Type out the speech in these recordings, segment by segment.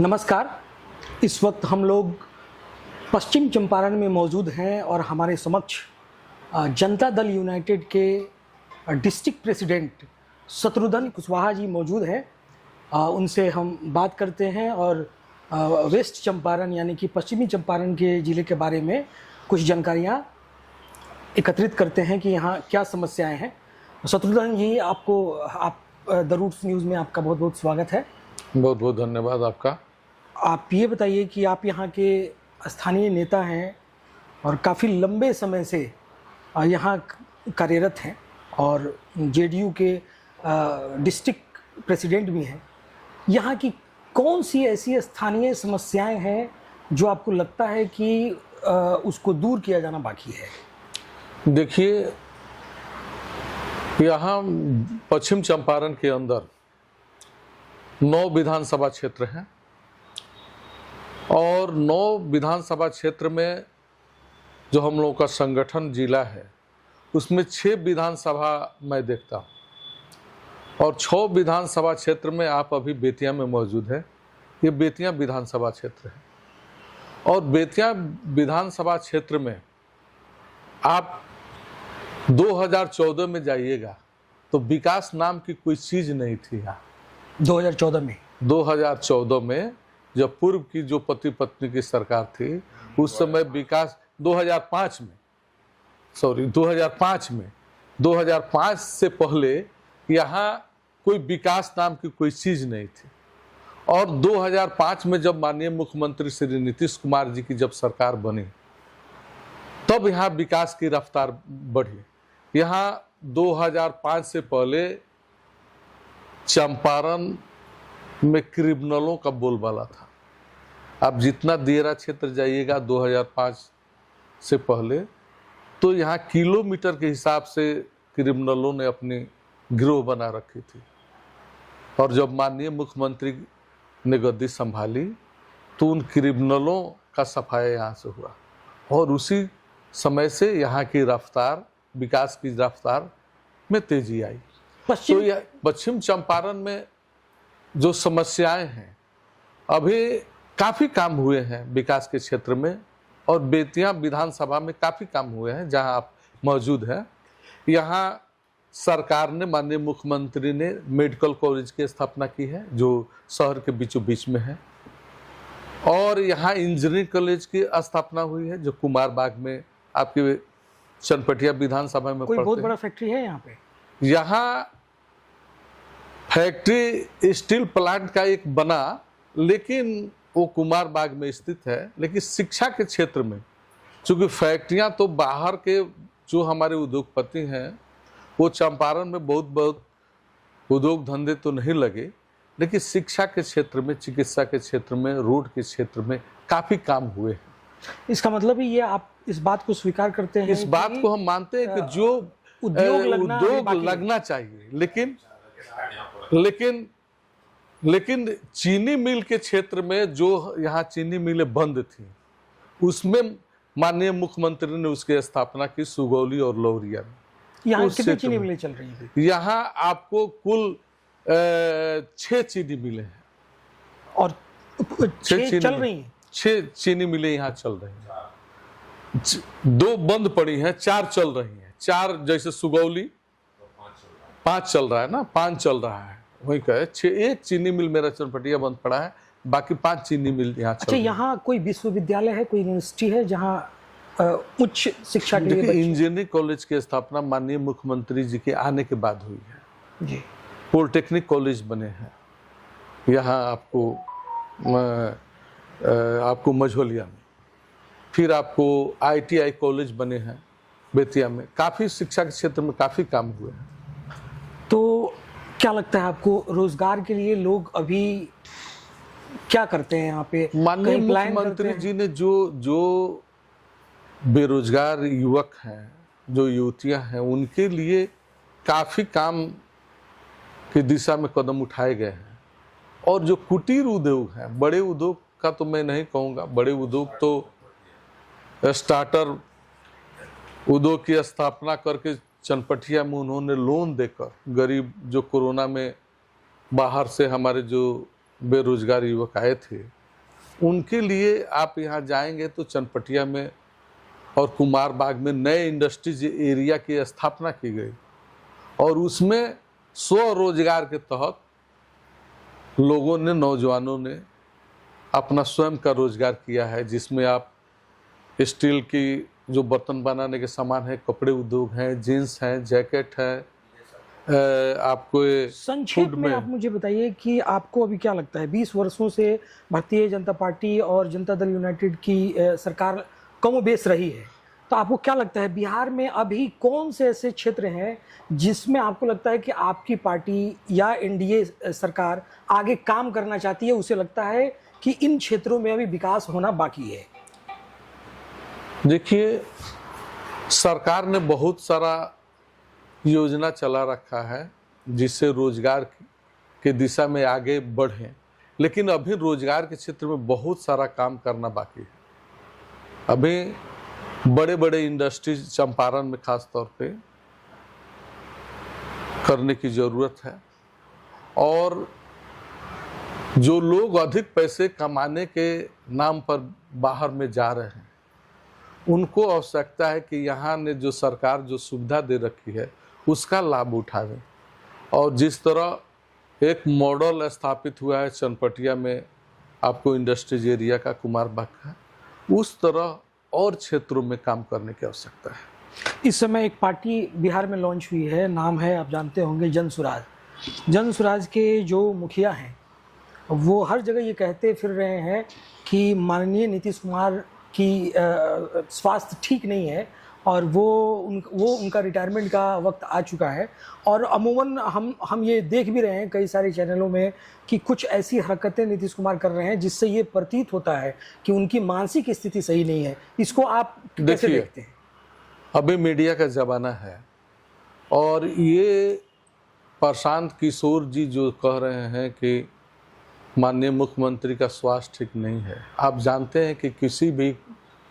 नमस्कार। इस वक्त हम लोग पश्चिम चंपारण में मौजूद हैं और हमारे समक्ष जनता दल यूनाइटेड के डिस्ट्रिक्ट प्रेसिडेंट शत्रुघ्न कुशवाहा जी मौजूद हैं। उनसे हम बात करते हैं और वेस्ट चंपारण यानी कि पश्चिमी चंपारण के ज़िले के बारे में कुछ जानकारियाँ एकत्रित करते हैं कि यहाँ क्या समस्याएं हैं। शत्रुघ्न जी, आप द रूट्स न्यूज़ में आपका बहुत बहुत स्वागत है। बहुत बहुत धन्यवाद आपका। आप ये बताइए कि आप यहाँ के स्थानीय नेता हैं और काफ़ी लंबे समय से यहाँ कार्यरत हैं और जेडीयू के डिस्ट्रिक्ट प्रेसिडेंट भी हैं। यहाँ की कौन सी ऐसी स्थानीय समस्याएं हैं जो आपको लगता है कि उसको दूर किया जाना बाकी है? देखिए, यहाँ पश्चिम चंपारण के अंदर 9 विधानसभा क्षेत्र हैं और 9 विधानसभा क्षेत्र में जो हम लोगों का संगठन जिला है उसमें 6 विधानसभा मैं देखता हूँ और 6 विधानसभा क्षेत्र में आप अभी बेतिया में मौजूद है। ये बेतिया विधानसभा क्षेत्र है और बेतिया विधानसभा क्षेत्र में आप 2014 में जाइएगा तो विकास नाम की कोई चीज़ नहीं थी यहाँ। 2014 में जब पूर्व की जो पति पत्नी की सरकार थी उस समय विकास 2005 में 2005 से पहले यहाँ कोई विकास नाम की कोई चीज़ नहीं थी। और 2005 में जब माननीय मुख्यमंत्री श्री नीतीश कुमार जी की जब सरकार बनी तब यहाँ विकास की रफ्तार बढ़ी। यहाँ 2005 से पहले चंपारण में क्रिमिनलों का बोलबाला था। आप जितना दियरा क्षेत्र जाइएगा 2005 से पहले तो यहाँ किलोमीटर के हिसाब से क्रिमिनलों ने अपनी गिरोह बना रखी थी। और जब माननीय मुख्यमंत्री ने गद्दी संभाली तो उन क्रिमिनलों का सफाया यहाँ से हुआ और उसी समय से यहाँ की रफ्तार, विकास की रफ्तार में तेजी आई। तो यह पश्चिम चंपारण में जो समस्याएं हैं, अभी काफ़ी काम हुए हैं विकास के क्षेत्र में और बेतिया विधानसभा में काफ़ी काम हुए हैं जहां आप मौजूद हैं। यहां सरकार ने, माननीय मुख्यमंत्री ने मेडिकल कॉलेज की स्थापना की है जो शहर के बीचों बीच में है और यहाँ इंजीनियरिंग कॉलेज की स्थापना हुई है जो कुमार बाग में आपके चनपटिया विधानसभा में कोई बहुत बड़ा फैक्ट्री है यहाँ पे? यहाँ फैक्ट्री स्टील प्लांट का एक बना लेकिन वो कुमार बाग में स्थित है। लेकिन शिक्षा के क्षेत्र में चूँकि फैक्ट्रियाँ तो बाहर के जो हमारे उद्योगपति हैं वो चंपारण में बहुत उद्योग धंधे तो नहीं लगे, लेकिन शिक्षा के क्षेत्र में, चिकित्सा के क्षेत्र में, रोड के क्षेत्र में काफ़ी काम हुए हैं। इसका मतलब ये आप इस बात को स्वीकार करते हैं? इस बात को हम मानते हैं कि जो उद्योग लगना चाहिए, लेकिन चीनी मिल के क्षेत्र में जो यहाँ चीनी मिलें बंद थी उसमें माननीय मुख्यमंत्री ने उसकी स्थापना की सुगौली और लौरिया में। यहाँ कितनी चीनी मिलें चल रही है? यहाँ आपको कुल 6 चीनी मिलें हैं और 6 चल रही हैं। 6 चीनी मिलें यहाँ चल रही हैं। 2 बंद पड़ी हैं, 4 चल रही हैं। 4 जैसे सुगौली 5 चल रहा है ना, 5 चल रहा है वही कहे। 1 चीनी मिल मेरा चनपटिया बंद पड़ा है, बाकी 5 चीनी मिल यहाँ चल रही है। यहाँ कोई विश्वविद्यालय है, कोई यूनिवर्सिटी है जहाँ उच्च शिक्षा के लिए? इंजीनियरिंग कॉलेज की स्थापना माननीय मुख्यमंत्री जी के आने के बाद हुई है जी। पॉलिटेक्निक कॉलेज बने हैं यहाँ आपको मझोलिया में, फिर आपको ITI कॉलेज बने हैं बेतिया में। काफ़ी शिक्षा के क्षेत्र में काफ़ी काम हुए हैं। तो क्या लगता है आपको, रोजगार के लिए लोग अभी क्या करते हैं यहाँ पे? माननीय मुख्यमंत्री जी ने जो बेरोजगार युवक हैं, जो युवतियां हैं, उनके लिए काफ़ी काम की दिशा में कदम उठाए गए हैं। और जो कुटीर उद्योग हैं, बड़े उद्योग का तो मैं नहीं कहूँगा, बड़े उद्योग तो स्टार्टर उद्योग की स्थापना करके चनपटिया में उन्होंने लोन देकर गरीब जो कोरोना में बाहर से हमारे जो बेरोजगार युवक आए थे, उनके लिए आप यहाँ जाएंगे तो चनपटिया में और कुमार बाग में नए इंडस्ट्रीज एरिया की स्थापना की गई और उसमें स्वरोजगार के तहत लोगों ने, नौजवानों ने अपना स्वयं का रोजगार किया है, जिसमें आप स्टील की जो बर्तन बनाने के सामान है, कपड़े उद्योग हैं, जीन्स हैं, जैकेट है, आपको संक्षेप में आप मुझे बताइए कि आपको अभी क्या लगता है, 20 वर्षों से भारतीय जनता पार्टी और जनता दल यूनाइटेड की सरकार कमोबेश रही है, तो आपको क्या लगता है बिहार में अभी कौन से ऐसे क्षेत्र हैं जिसमें आपको लगता है कि आपकी पार्टी या एनडीए सरकार आगे काम करना चाहती है, उसे लगता है कि इन क्षेत्रों में अभी विकास होना बाकी है? देखिए, सरकार ने बहुत सारा योजना चला रखा है जिससे रोजगार के दिशा में आगे बढ़े, लेकिन अभी रोजगार के क्षेत्र में बहुत सारा काम करना बाकी है। अभी बड़े बड़े इंडस्ट्रीज चंपारण में खास तौर पे करने की ज़रूरत है और जो लोग अधिक पैसे कमाने के नाम पर बाहर में जा रहे हैं, उनको आवश्यकता है कि यहाँ ने जो सरकार जो सुविधा दे रखी है उसका लाभ उठावें। और जिस तरह एक मॉडल स्थापित हुआ है चनपटिया में आपको इंडस्ट्रीज एरिया का, कुमार बाग का, उस तरह और क्षेत्रों में काम करने की आवश्यकता है। इस समय एक पार्टी बिहार में लॉन्च हुई है, नाम है, आप जानते होंगे, जन स्वराज। जन स्वराज के जो मुखिया हैं वो हर जगह ये कहते फिर रहे हैं कि माननीय नीतीश कुमार की स्वास्थ्य ठीक नहीं है और वो उनका रिटायरमेंट का वक्त आ चुका है। और अमूमन हम ये देख भी रहे हैं कई सारे चैनलों में कि कुछ ऐसी हरकतें नीतीश कुमार कर रहे हैं जिससे ये प्रतीत होता है कि उनकी मानसिक स्थिति सही नहीं है। इसको आप कैसे देखते हैं? अभी मीडिया का ज़माना है और ये प्रशांत किशोर जी जो कह रहे हैं कि माननीय मुख्यमंत्री का स्वास्थ्य ठीक नहीं है, आप जानते हैं कि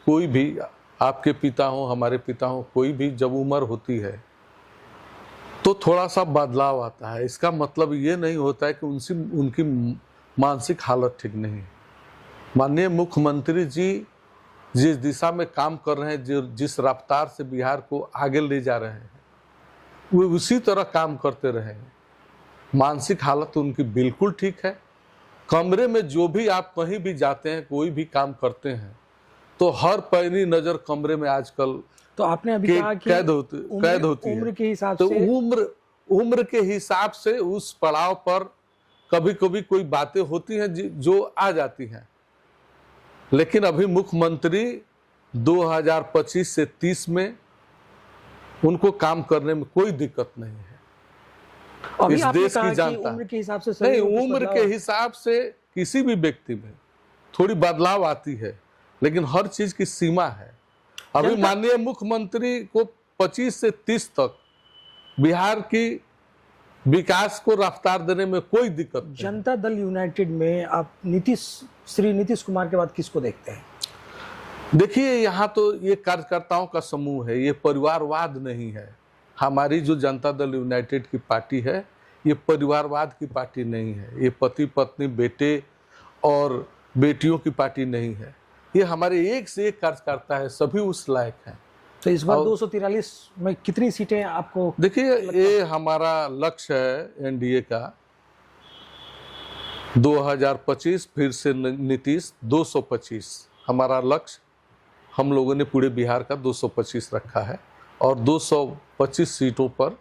कोई भी आपके पिता हो, हमारे पिता हो, कोई भी जब उम्र होती है तो थोड़ा सा बदलाव आता है। इसका मतलब ये नहीं होता है कि उनकी मानसिक हालत ठीक नहीं है। माननीय मुख्यमंत्री जी जिस दिशा में काम कर रहे हैं, जिस रफ्तार से बिहार को आगे ले जा रहे हैं, वो उसी तरह काम करते रहे। मानसिक हालत उनकी बिल्कुल ठीक है। कमरे में जो भी आप कहीं भी जाते हैं, कोई भी काम करते हैं, तो हर पैनी नजर कमरे में आजकल तो आपने अभी कहा कि कैद होती उम्र है के हिसाब तो से उम्र के हिसाब से उस पड़ाव पर कभी कभी कोई बातें होती हैं जो आ जाती हैं। लेकिन अभी मुख्यमंत्री 2025 से 30 में उनको काम करने में कोई दिक्कत नहीं है। अभी इस आपने देश कहा की कि जनता उम्र के हिसाब से नहीं, कुछ उम्र बदलाव के हिसाब से किसी भी व्यक्ति में थोड़ी बदलाव आती है, लेकिन हर चीज की सीमा है। अभी माननीय मुख्यमंत्री को 25 से 30 तक बिहार की विकास को रफ्तार देने में कोई दिक्कत नहीं। जनता दल यूनाइटेड में आप श्री नीतीश कुमार के बाद किसको देखते हैं? देखिए, यहाँ तो ये कार्यकर्ताओं का समूह है, ये परिवारवाद नहीं है। हमारी जो जनता दल यूनाइटेड की पार्टी है, ये परिवारवाद की पार्टी नहीं है। ये पति पत्नी, बेटे और बेटियों की पार्टी नहीं है। ये हमारे एक से एक कार्यकर्ता है, सभी उस लायक हैं। तो इस बार 243 में कितनी सीटें आपको? देखिए, ये हमारा लक्ष्य है एनडीए का 2025 फिर से नीतीश 225 हमारा लक्ष्य। हम लोगों ने पूरे बिहार का 225 रखा है और 225 सीटों पर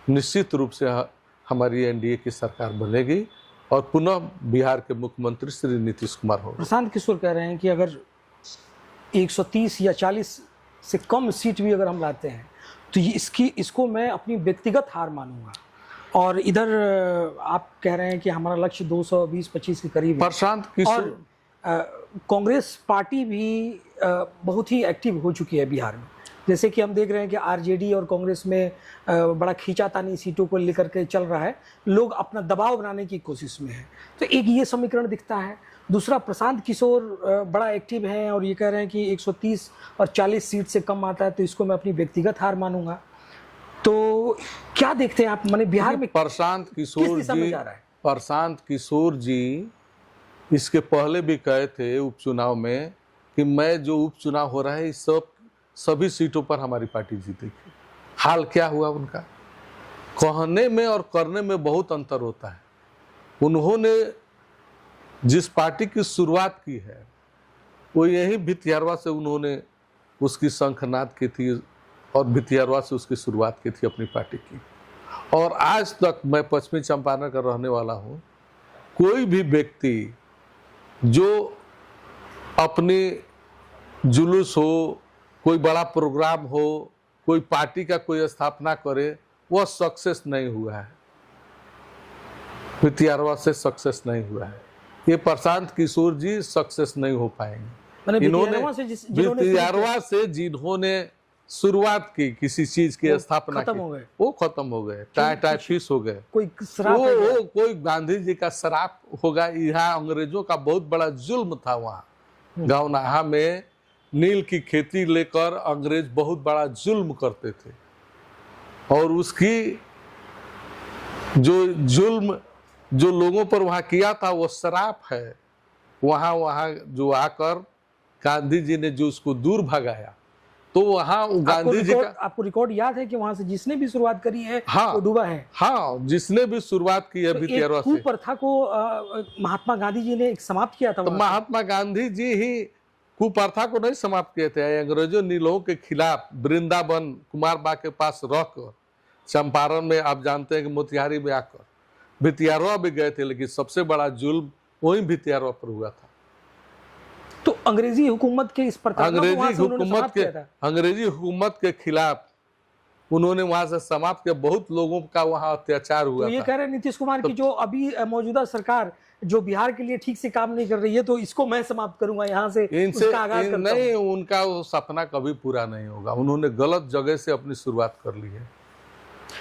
निश्चित रूप से हमारी एनडीए की सरकार बनेगी और पुनः बिहार के मुख्यमंत्री श्री नीतीश कुमार होंगे। प्रशांत किशोर कह रहे हैं कि अगर 130 या 40 से कम सीट भी अगर हम लाते हैं तो इसको मैं अपनी व्यक्तिगत हार मानूंगा। और इधर आप कह रहे हैं कि हमारा लक्ष्य 220-25 के करीब है। प्रशांत किशोर, कांग्रेस पार्टी भी बहुत ही एक्टिव हो चुकी है बिहार में। जैसे कि हम देख रहे हैं कि आरजेडी और कांग्रेस में बड़ा खींचातानी सीटों को लेकर के चल रहा है। लोग अपना दबाव बनाने की कोशिश में है, तो एक ये समीकरण दिखता है। दूसरा, प्रशांत किशोर बड़ा एक्टिव हैं और ये कह रहे हैं कि 130 और 40 सीट से कम आता है तो इसको मैं अपनी व्यक्तिगत हार मानूंगा। तो क्या देखते हैं आप, माने बिहार में प्रशांत किशोर जी, प्रशांत किशोर जी इसके पहले भी कहे थे उपचुनाव में कि मैं जो उपचुनाव हो रहा है इस सभी सीटों पर हमारी पार्टी जीतेगी। हाल क्या हुआ उनका? कहने में और करने में बहुत अंतर होता है। उन्होंने जिस पार्टी की शुरुआत की है वो यही भितियारवा से उन्होंने उसकी शंखनाद की थी और भितियारवा से उसकी शुरुआत की थी अपनी पार्टी की। और आज तक मैं पश्चिमी चंपारण का रहने वाला हूँ, कोई भी व्यक्ति जो अपनी जुलूस हो, कोई बड़ा प्रोग्राम हो, कोई पार्टी का कोई स्थापना करे, वह सक्सेस नहीं हुआ है। भितियारवा से सक्सेस नहीं हुआ है। ये प्रशांत किशोर जी सक्सेस नहीं हो पाएंगे। भितियारवा से जिन्होंने शुरुआत की किसी चीज की स्थापना की, वो खत्म हो गए, टाई फिश हो गए। कोई शराब वो कोई गांधी जी का शराब होगा। यहाँ अंग्रेजों का बहुत बड़ा जुल्म था। वहाँ गाँव नाहा में नील की खेती लेकर अंग्रेज बहुत बड़ा जुल्म करते थे और उसकी जो जुल्म जो लोगों पर वहाँ किया था वो शराब है। वहाँ जो आकर गांधी जी ने जो उसको दूर भगाया, तो वहाँ गांधी जी का आपको रिकॉर्ड याद है कि वहां से जिसने भी शुरुआत करी है हाँ, वो डूबा है। हाँ, जिसने भी शुरुआत की है भितियारवा से। कुप्रथा को महात्मा गांधी जी ने समाप्त किया था। तो महात्मा गांधी जी ही कुप्रथा को नहीं समाप्त किए थे। अंग्रेजों नीलों के खिलाफ वृंदावन कुमारबा के पास रहकर, चंपारण में आप जानते हैं कि मोतिहारी में आकर भितियारवा भी गए थे, लेकिन सबसे बड़ा जुल्म वही भितियारवा पर हुआ था। तो अंग्रेजी हुकूमत के इस अंग्रेजी हुकूमत के खिलाफ उन्होंने वहां से समाप्त किया। बहुत लोगों का वहां अत्याचार हुआ। तो ये कह रहे हैं नीतीश कुमार की जो अभी मौजूदा सरकार जो बिहार के लिए ठीक से काम नहीं कर रही है, तो इसको मैं समाप्त करूंगा यहाँ से, उसका आगाज करता हूं। नहीं, उनका वो सपना कभी पूरा नहीं होगा। उन्होंने गलत जगह से अपनी शुरुआत कर ली है।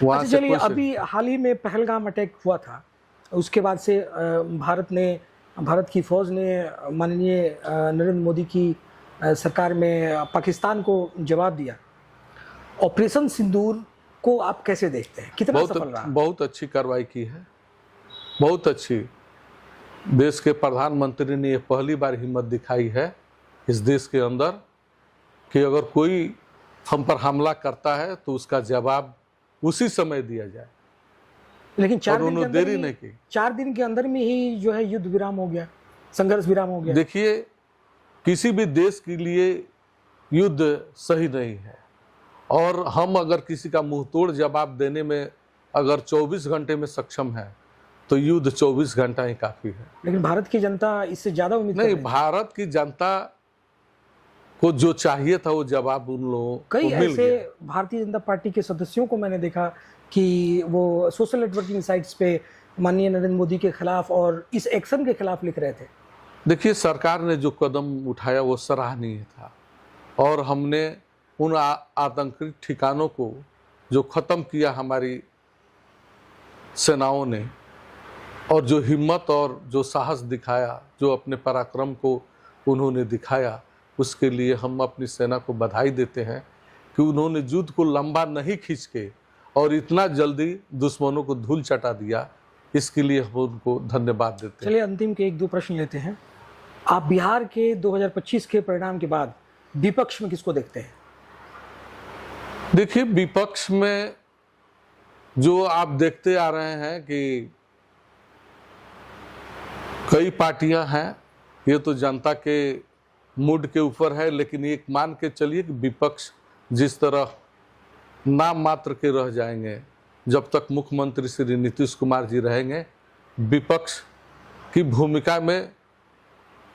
अच्छा चलिए, अभी हाल ही में पहलगाम अटैक हुआ था, उसके बाद से भारत की फौज ने माननीय नरेंद्र मोदी की सरकार में पाकिस्तान को जवाब दिया। ऑपरेशन सिंदूर को आप कैसे देखते हैं? कितना सफल रहा? बहुत अच्छी कार्रवाई की है, बहुत अच्छी। देश के प्रधानमंत्री ने ये पहली बार हिम्मत दिखाई है इस देश के अंदर कि अगर कोई हम पर हमला करता है तो उसका जवाब उसी समय दिया जाए। लेकिन 4 दिन के अंदर में ही जो है युद्ध विराम हो गया, संघर्ष विराम हो गया। देखिए, किसी भी देश के लिए युद्ध सही नहीं है और हम अगर किसी का मुंह तोड़ जवाब देने में अगर 24 घंटे में सक्षम है तो युद्ध 24 घंटा ही काफी है। लेकिन भारत की जनता इससे ज्यादा उम्मीद नहीं, भारत की जनता को जो चाहिए था वो जवाब उन लोगों को मिल गया। कई ऐसे भारतीय जनता पार्टी के सदस्यों को मैंने देखा कि वो सोशल नेटवर्किंग साइट्स पे माननीय नरेंद्र मोदी के खिलाफ और इस एक्शन के खिलाफ लिख रहे थे। देखिए, सरकार ने जो कदम उठाया वो सराहनीय था और हमने उन आतंकी ठिकानों को जो खत्म किया हमारी सेनाओं ने, और जो हिम्मत और जो साहस दिखाया, जो अपने पराक्रम को उन्होंने दिखाया, उसके लिए हम अपनी सेना को बधाई देते हैं कि उन्होंने युद्ध को लंबा नहीं खींच के और इतना जल्दी दुश्मनों को धूल चटा दिया। इसके लिए हम उनको धन्यवाद देते हैं। चलिए अंतिम के 1-2 प्रश्न लेते हैं। आप बिहार के 2025 के परिणाम के बाद विपक्ष में किसको देखते हैं? देखिए, विपक्ष में जो आप देखते आ रहे हैं कि कई पार्टियां हैं, ये तो जनता के मूड के ऊपर है, लेकिन एक मान के चलिए कि विपक्ष जिस तरह नाम मात्र के रह जाएंगे जब तक मुख्यमंत्री श्री नीतीश कुमार जी रहेंगे। विपक्ष की भूमिका में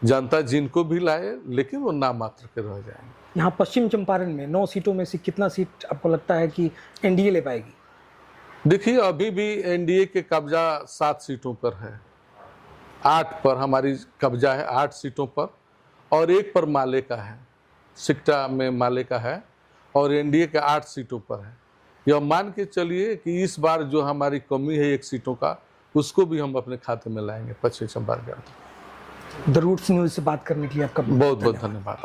जनता जिनको भी लाए, लेकिन वो नाम मात्र के रह जाएंगे। यहाँ पश्चिम चंपारण में 9 सीटों में से कितना सीट आपको लगता है कि एनडीए ले पाएगी? देखिए, अभी भी एनडीए के कब्जा 7 सीटों पर है, 8 पर हमारी कब्जा है, 8 सीटों पर, और 1 पर माले का है, सिक्टा में माले का है, और एनडीए के 8 सीटों पर है। यह मान के चलिए कि इस बार जो हमारी कमी है 1 सीटों का, उसको भी हम अपने खाते में लाएंगे पश्चिम चंपारण। द रूट्स न्यूज़ से बात करने के लिए आपका बहुत बहुत धन्यवाद।